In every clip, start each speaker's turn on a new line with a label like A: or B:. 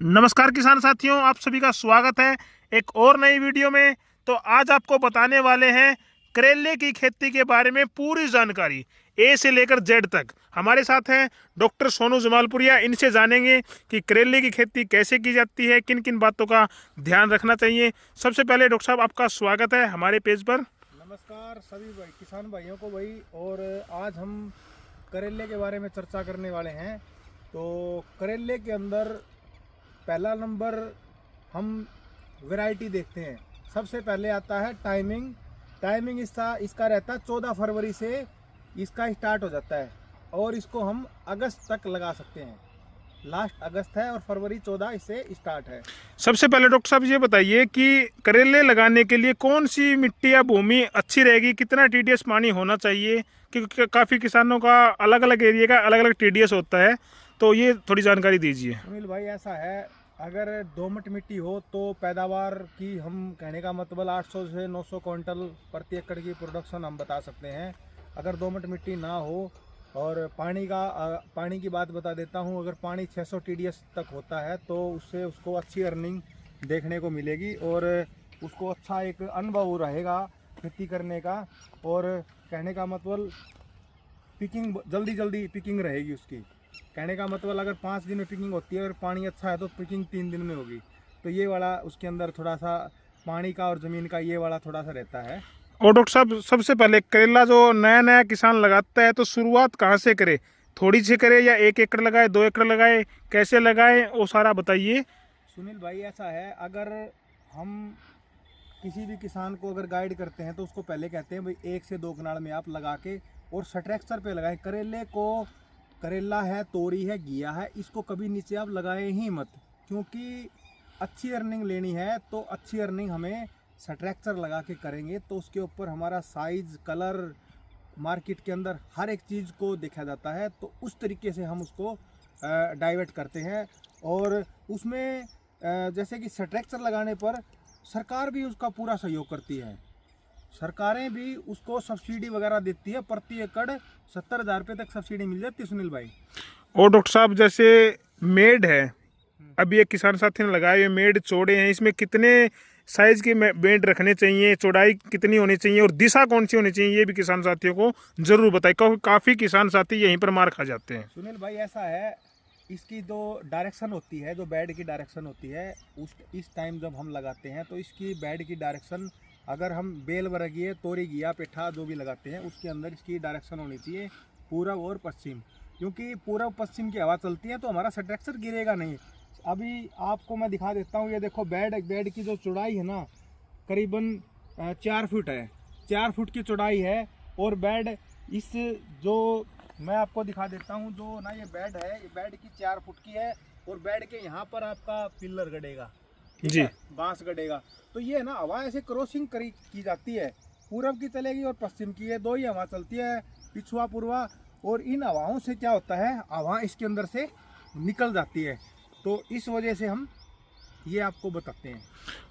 A: नमस्कार किसान साथियों, आप सभी का स्वागत है एक और नई वीडियो में। तो आज आपको बताने वाले हैं करेले की खेती के बारे में पूरी जानकारी, ए से लेकर जेड तक। हमारे साथ हैं डॉक्टर सोनू जमालपुरिया। इनसे जानेंगे कि करेले की खेती कैसे की जाती है, किन किन बातों का ध्यान रखना चाहिए। सबसे पहले डॉक्टर साहब, आपका स्वागत है हमारे पेज पर।
B: नमस्कार सभी भाई किसान भाइयों को भाई। और आज हम करेले के बारे में चर्चा करने वाले हैं। तो करेले के अंदर पहला नंबर हम वैरायटी देखते हैं। सबसे पहले आता है टाइमिंग इसका रहता है 14 फरवरी से इसका स्टार्ट हो जाता है और इसको हम अगस्त तक लगा सकते हैं। लास्ट अगस्त है और फरवरी 14 इससे स्टार्ट है।
A: सबसे पहले डॉक्टर साहब ये बताइए कि करेले लगाने के लिए कौन सी मिट्टी या भूमि अच्छी रहेगी, कितना टीडीएस पानी होना चाहिए, क्योंकि काफ़ी किसानों का अलग अलग एरिया का अलग अलग टीडीएस होता है, तो ये थोड़ी जानकारी दीजिए।
B: सुनील भाई, ऐसा है, अगर दोमट मिट्टी हो तो पैदावार की हम कहने का मतलब 800 से 900 क्विंटल प्रति एकड़ की प्रोडक्शन हम बता सकते हैं। अगर दोमट मिट्टी ना हो और पानी की बात बता देता हूँ, अगर पानी 600 टीडीएस तक होता है तो उससे उसको अच्छी अर्निंग देखने को मिलेगी और उसको अच्छा एक अनुभव रहेगा खेती करने का। और कहने का मतलब पिकिंग जल्दी पिकिंग रहेगी उसकी। कहने का मतलब अगर 5 दिन में पिकिंग होती है, अगर पानी अच्छा है तो पिकिंग 3 दिन में होगी। तो ये वाला उसके अंदर थोड़ा सा पानी का और ज़मीन का ये वाला थोड़ा सा रहता है।
A: और डॉक्टर साहब, सबसे पहले करेला जो नया नया किसान लगाता है तो शुरुआत कहाँ से करे? थोड़ी सी करे या 1 एकड़ लगाए, 2 एकड़ लगाए, कैसे लगाए, वो सारा बताइए।
B: सुनील भाई, ऐसा है, अगर हम किसी भी किसान को अगर गाइड करते हैं तो उसको पहले कहते हैं भाई 1 से 2 कनाल में आप लगा के और स्ट्रक्चर पे लगाएं। करेले को, करेला है, तोरी है, घिया है, इसको कभी नीचे आप लगाए ही मत, क्योंकि अच्छी अर्निंग लेनी है तो अच्छी अर्निंग हमें स्ट्रक्चर लगा के करेंगे। तो उसके ऊपर हमारा साइज, कलर, मार्केट के अंदर हर एक चीज़ को देखा जाता है। तो उस तरीके से हम उसको डाइवर्ट करते हैं। और उसमें जैसे कि स्ट्रक्चर लगाने पर सरकार भी उसका पूरा सहयोग करती है। सरकारें भी उसको सब्सिडी वगैरह देती है, प्रति एकड़ 70,000 रुपये तक सब्सिडी मिल जाती है सुनील भाई।
A: और डॉक्टर साहब, जैसे मेड है, अभी एक किसान साथी ने लगाए हुए मेड चौड़े हैं, इसमें कितने साइज के मेड रखने चाहिए, चौड़ाई कितनी होनी चाहिए और दिशा कौन सी होनी चाहिए, ये भी किसान साथियों को जरूर बताइए, क्योंकि काफ़ी किसान साथी यहीं पर मार खा जाते हैं।
B: सुनील भाई, ऐसा है, इसकी जो डायरेक्शन होती है, जो बेड की डायरेक्शन होती है, इस टाइम जब हम लगाते हैं तो इसकी बेड की डायरेक्शन, अगर हम बेल वर्गीय, तोरी, घिया, पेठा जो भी लगाते हैं उसके अंदर इसकी डायरेक्शन होनी चाहिए पूरब और पश्चिम। क्योंकि पूरब पश्चिम की हवा चलती है तो हमारा स्ट्रक्चर गिरेगा नहीं। अभी आपको मैं दिखा देता हूँ, ये देखो बेड की जो चौड़ाई है ना, करीबन 4 फुट है, 4 फुट की चौड़ाई है। और बेड इस जो मैं आपको दिखा देता हूँ, जो ना ये बेड है, ये बेड की 4 फुट की है और बेड के यहाँ पर आपका पिलर गड़ेगा, ठीक
A: जी।
B: है, बांस गड़ेगा। तो ये ना हवा ऐसे क्रॉसिंग की जाती है, पूरब की चलेगी और पश्चिम की, ये दो ही हवा चलती है, पिछुआ पूर्वा। और इन हवाओं से क्या होता है, हवा इसके अंदर से निकल जाती है, तो इस वजह से हम ये आपको बताते हैं।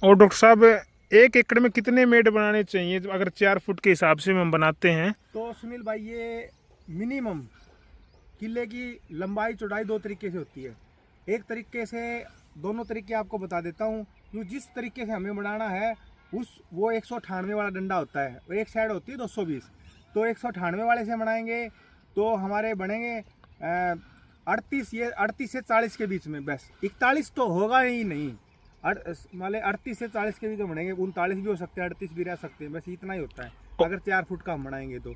A: और डॉक्टर साहब, 1 एकड़ में कितने मेड बनाने चाहिए अगर 4 फुट के हिसाब से हम बनाते हैं?
B: तो सुनील भाई, ये मिनिमम किले की लंबाई चौड़ाई 2 तरीके से होती है। एक तरीके से, दोनों तरीके आपको बता देता हूँ। जो जिस तरीके से हमें बनाना है वो 198 वाला डंडा होता है और एक साइड होती है 220। तो 198 वाले से बनाएंगे तो हमारे बनेंगे 38 से 40 के बीच में, बस 41 तो होगा ही नहीं। माले 38 से 40 के बीच में बनेंगे, 39 भी हो सकते हैं, 38 भी रह सकते हैं, बस इतना ही होता है अगर 4 फुट का हम बनाएंगे तो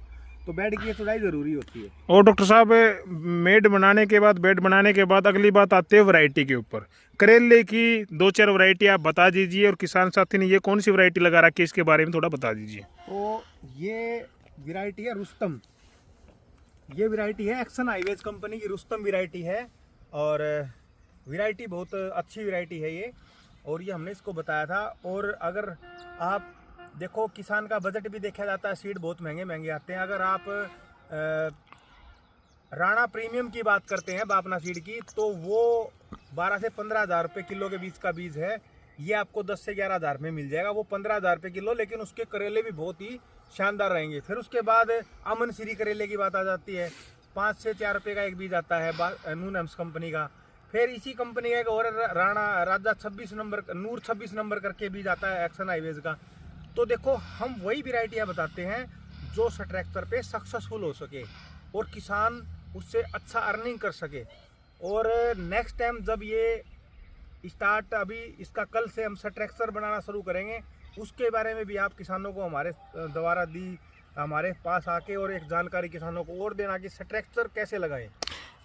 B: बेड की चौड़ाई जरूरी होती है।
A: और डॉक्टर साहब, बेड बनाने के बाद अगली बात आती है वैरायटी के ऊपर। करेले की 2-4 वैरायटी आप बता दीजिए, और किसान साथी ने ये कौन सी वैरायटी लगा रखी है इसके बारे में थोड़ा बता दीजिए।
B: तो ये वैरायटी है रुस्तम। ये वैरायटी है एक्शन हाईवेज कंपनी की, रुस्तम वैरायटी है। और वैरायटी बहुत अच्छी वैरायटी है ये, और ये हमने इसको बताया था। और अगर आप देखो, किसान का बजट भी देखा जाता है, सीड बहुत महंगे आते हैं। अगर आप राणा प्रीमियम की बात करते हैं, बापना सीड की, तो वो 12 से 15,000 रुपये किलो के बीच का बीज है। ये आपको 10 से 11,000 में मिल जाएगा, वो 15,000 रुपये किलो, लेकिन उसके करेले भी बहुत ही शानदार रहेंगे। फिर उसके बाद अमन श्री करेले की बात आ जाती है, 5 से 4 रुपये का एक बीज आता है, नून एम्स कंपनी का। फिर इसी कंपनी का एक और राणा राजा 26 नंबर नूर 26 नंबर करके भी जाता है एक्शन हाईवेज का। तो देखो हम वही वेराइटियाँ बताते हैं जो ट्रैक्टर पे सक्सेसफुल हो सके और किसान उससे अच्छा अर्निंग कर सके। और नेक्स्ट टाइम जब ये स्टार्ट, अभी इसका कल से हम ट्रैक्टर बनाना शुरू करेंगे, उसके बारे में भी आप किसानों को हमारे द्वारा दी हमारे पास आके और एक जानकारी किसानों को और देना कि ट्रैक्टर कैसे लगाएं।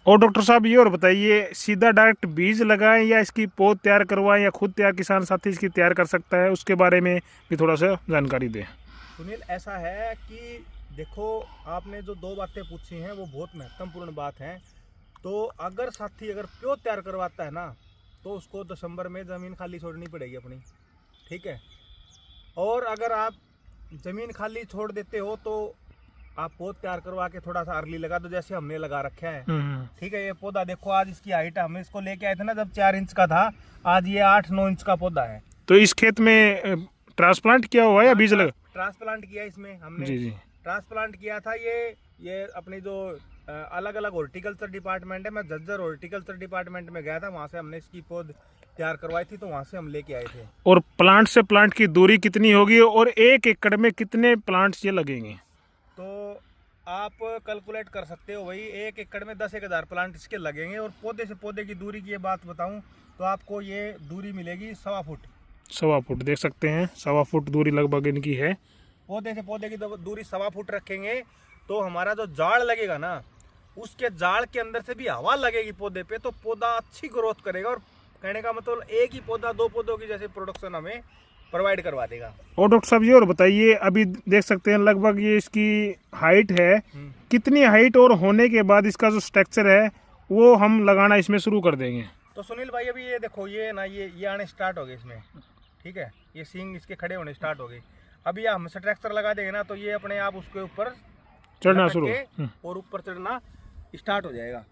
A: और डॉक्टर साहब ये और बताइए, सीधा डायरेक्ट बीज लगाएं या इसकी पौध तैयार करवाएं या खुद तैयार किसान साथी इसकी तैयार कर सकता है, उसके बारे में भी थोड़ा सा जानकारी दें।
B: सुनील, ऐसा है कि देखो आपने जो दो बातें पूछी हैं वो बहुत महत्वपूर्ण बात है। तो अगर साथी अगर पौध तैयार करवाता है ना तो उसको दिसंबर में ज़मीन खाली छोड़नी पड़ेगी अपनी, ठीक है। और अगर आप ज़मीन खाली छोड़ देते हो तो आप पौध तैयार करवा के थोड़ा सा अर्ली लगा दो, जैसे हमने लगा रखा है, ठीक है। ये पौधा देखो, आज इसकी हाइट, हम इसको लेके आए थे ना जब 4 इंच का था, आज ये 8-9 इंच का पौधा है।
A: तो इस खेत में ट्रांसप्लांट किया हुआ है या बीज लगा?
B: ट्रांसप्लांट किया इसमें हमने।
A: जी।
B: ट्रांसप्लांट किया था। ये अपनी जो अलग अलग हॉर्टिकल्चर डिपार्टमेंट है, मैं झज्जर हॉर्टिकल्चर डिपार्टमेंट में गया था, वहाँ से हमने इसकी पौध तैयार करवाई थी, तो वहाँ से हम लेके आए थे।
A: और प्लांट से प्लांट की दूरी कितनी होगी और 1 एकड़ में कितने प्लांट्स ये लगेंगे?
B: तो आप कैलकुलेट कर सकते हो, वही 1 एकड़ में 10,000 प्लांट इसके लगेंगे। और पौधे से पौधे की दूरी की ये बात बताऊं तो आपको ये दूरी मिलेगी 1.25 फुट।
A: 1.25 फुट देख सकते हैं, 1.25 फुट दूरी लगभग इनकी है।
B: पौधे से पौधे की दूरी 1.25 फुट रखेंगे तो हमारा जो जाड़ लगेगा ना, उसके जाड़ के अंदर से भी हवा लगेगी पौधे पे, तो पौधा अच्छी ग्रोथ करेगा। और कहने का मतलब एक ही पौधा 2 पौधों की जैसे प्रोडक्शन हमें प्रोवाइड करवा देगा।
A: और डॉक्टर साहब ये और बताइए, अभी देख सकते हैं लगभग ये इसकी हाइट है, कितनी हाइट और होने के बाद इसका जो स्ट्रक्चर है वो हम लगाना इसमें शुरू कर देंगे?
B: तो सुनील भाई अभी ये देखो, ये ना ये आने स्टार्ट हो गए इसमें, ठीक है। ये सींग इसके खड़े होने स्टार्ट हो गए। अभी हम स्ट्रक्चर लगा देंगे ना तो ये अपने आप उसके ऊपर
A: चढ़ना शुरू
B: और ऊपर चढ़ना स्टार्ट हो जाएगा।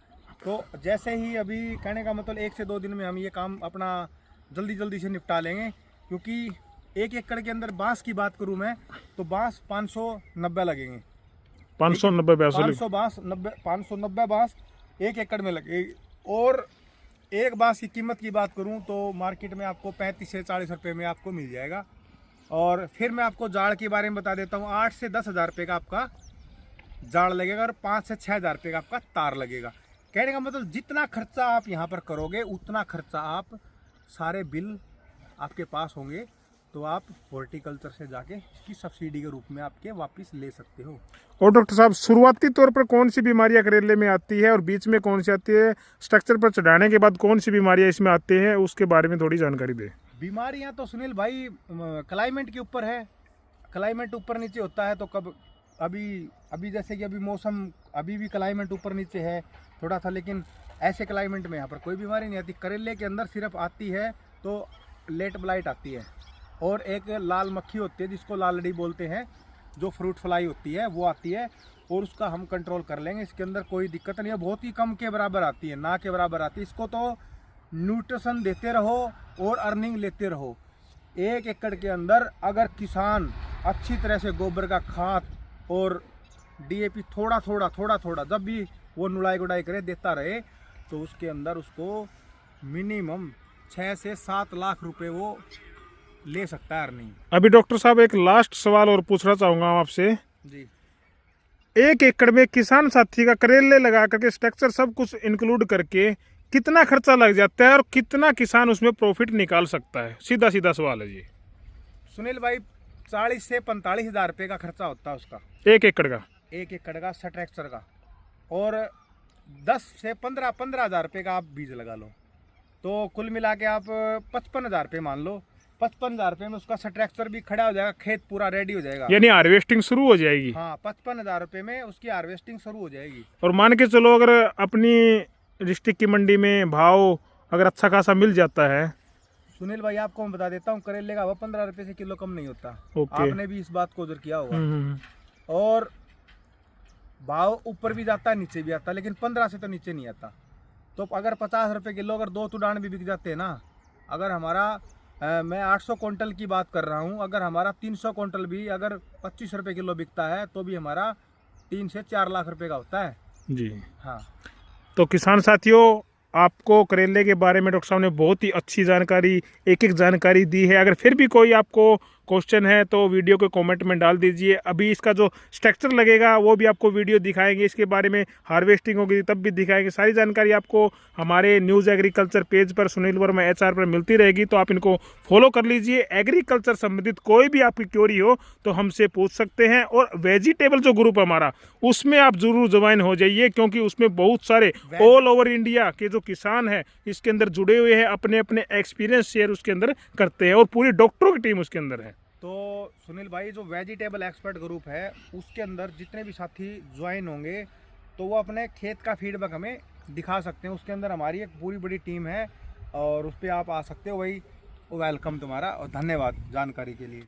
B: तो जैसे ही अभी कहने का मतलब 1 से 2 दिन में हम ये काम अपना जल्दी से निपटा लेंगे, क्योंकि 1 एकड़ के अंदर बांस की बात करूं मैं तो बांस 590 लगेंगे।
A: 590
B: 590 बांस 1 एकड़ में लगेगी। और एक बांस की कीमत की बात करूं तो मार्केट में आपको 35 से 40 रुपये में आपको मिल जाएगा। और फिर मैं आपको जाड़ के बारे में बता देता हूं, 8 से 10 हज़ार रुपये का आपका जाड़ लगेगा और 5 से 6 हज़ार रुपये का आपका तार लगेगा। कहने का मतलब जितना खर्चा आप यहाँ पर करोगे उतना खर्चा आप सारे बिल आपके पास होंगे, तो आप हॉर्टिकल्चर से जाके इसकी सब्सिडी के रूप में आपके वापस ले सकते हो।
A: और डॉक्टर साहब शुरुआती तौर पर कौन सी बीमारियां करेले में आती है और बीच में कौन सी आती है, स्ट्रक्चर पर चढ़ाने के बाद कौन सी बीमारियां इसमें आती हैं, उसके बारे में थोड़ी जानकारी दें।
B: बीमारियां तो सुनील भाई क्लाइमेट के ऊपर है। क्लाइमेट ऊपर नीचे होता है तो कब अभी जैसे कि अभी मौसम अभी भी क्लाइमेट ऊपर नीचे है थोड़ा सा, लेकिन ऐसे क्लाइमेट में यहाँ पर कोई बीमारी नहीं आती। करेले के अंदर सिर्फ आती है तो लेट ब्लाइट आती है और एक लाल मक्खी होती है जिसको लालड़ी बोलते हैं, जो फ्रूट फ्लाई होती है वो आती है, और उसका हम कंट्रोल कर लेंगे। इसके अंदर कोई दिक्कत नहीं है, बहुत ही कम के बराबर आती है, ना के बराबर आती है। इसको तो न्यूट्रिशन देते रहो और अर्निंग लेते रहो। 1 एकड़ के अंदर अगर किसान अच्छी तरह से गोबर का खाद और DAP थोड़ा थोड़ा जब भी वो नुड़ाई गुड़ाई करे देता रहे, तो उसके अंदर उसको मिनिमम 6 से 7 लाख रुपए वो ले सकता है अर्निंग।
A: अभी डॉक्टर साहब एक लास्ट सवाल और पूछना चाहूँगा आपसे
B: जी।
A: 1 एकड़ में किसान साथी का करेले लगा करके स्ट्रक्चर सब कुछ इंक्लूड करके कितना खर्चा लग जाता है और कितना किसान उसमें प्रॉफिट निकाल सकता है? सीधा सवाल है जी।
B: सुनील भाई 40 से 45 हज़ार रुपये का खर्चा होता है उसका,
A: 1 एकड़ का।
B: 1 एकड़ का स्ट्रक्चर का। और 10 से 15 हज़ार रुपये का आप बीज लगा लो, तो कुल मिला के आप 55 हज़ार रुपये मान लो। 55 हज़ार रुपये में उसका स्ट्रक्चर भी खड़ा हो जाएगा, खेत पूरा रेडी हो जाएगा,
A: यानी हार्वेस्टिंग शुरू हो जाएगी।
B: हाँ, 55 हज़ार रुपये में उसकी हार्वेस्टिंग शुरू हो जाएगी।
A: और मान के चलो अगर अपनी डिस्ट्रिक्ट की मंडी में भाव अगर अच्छा खासा मिल जाता है,
B: सुनील भाई आपको मैं बता देता हूँ, करेले का भाव 15 रुपये से किलो कम नहीं होता।
A: ओके।
B: आपने भी इस बात को उधर किया होगा। और भाव ऊपर भी जाता है नीचे भी आता है, लेकिन 15 से तो नीचे नहीं आता। तो अगर 50 रुपये किलो अगर 2 तुडान भी बिक जाते हैं ना, अगर हमारा मैं 800 क्विंटल की बात कर रहा हूँ, अगर हमारा 300 क्विंटल भी अगर 25 रुपये किलो बिकता है तो भी हमारा 3 से 4 लाख रुपए का होता है
A: जी।
B: हाँ।
A: तो किसान साथियों, आपको करेले के बारे में डॉक्टर साहब ने बहुत ही अच्छी जानकारी, एक एक जानकारी दी है। अगर फिर भी कोई आपको क्वेश्चन है तो वीडियो के कमेंट में डाल दीजिए। अभी इसका जो स्ट्रक्चर लगेगा वो भी आपको वीडियो दिखाएंगे, इसके बारे में हार्वेस्टिंग होगी तब भी दिखाएंगे। सारी जानकारी आपको हमारे न्यूज़ एग्रीकल्चर पेज पर सुनील वर्मा HR पर मिलती रहेगी, तो आप इनको फॉलो कर लीजिए। एग्रीकल्चर संबंधित कोई भी आपकी क्वेरी हो तो हमसे पूछ सकते हैं। और वेजिटेबल जो ग्रुप हमारा, उसमें आप जरूर ज्वाइन हो जाइए, क्योंकि उसमें बहुत सारे ऑल ओवर इंडिया के जो किसान हैं इसके अंदर जुड़े हुए हैं, अपने अपने एक्सपीरियंस शेयर उसके अंदर करते हैं और पूरी डॉक्टरों की टीम उसके अंदर है।
B: तो सुनील भाई, जो वेजिटेबल एक्सपर्ट ग्रुप है उसके अंदर जितने भी साथी ज्वाइन होंगे तो वो अपने खेत का फीडबैक हमें दिखा सकते हैं। उसके अंदर हमारी एक पूरी बड़ी टीम है और उस पर आप आ सकते हो। वही वेलकम तुम्हारा, और धन्यवाद जानकारी के लिए।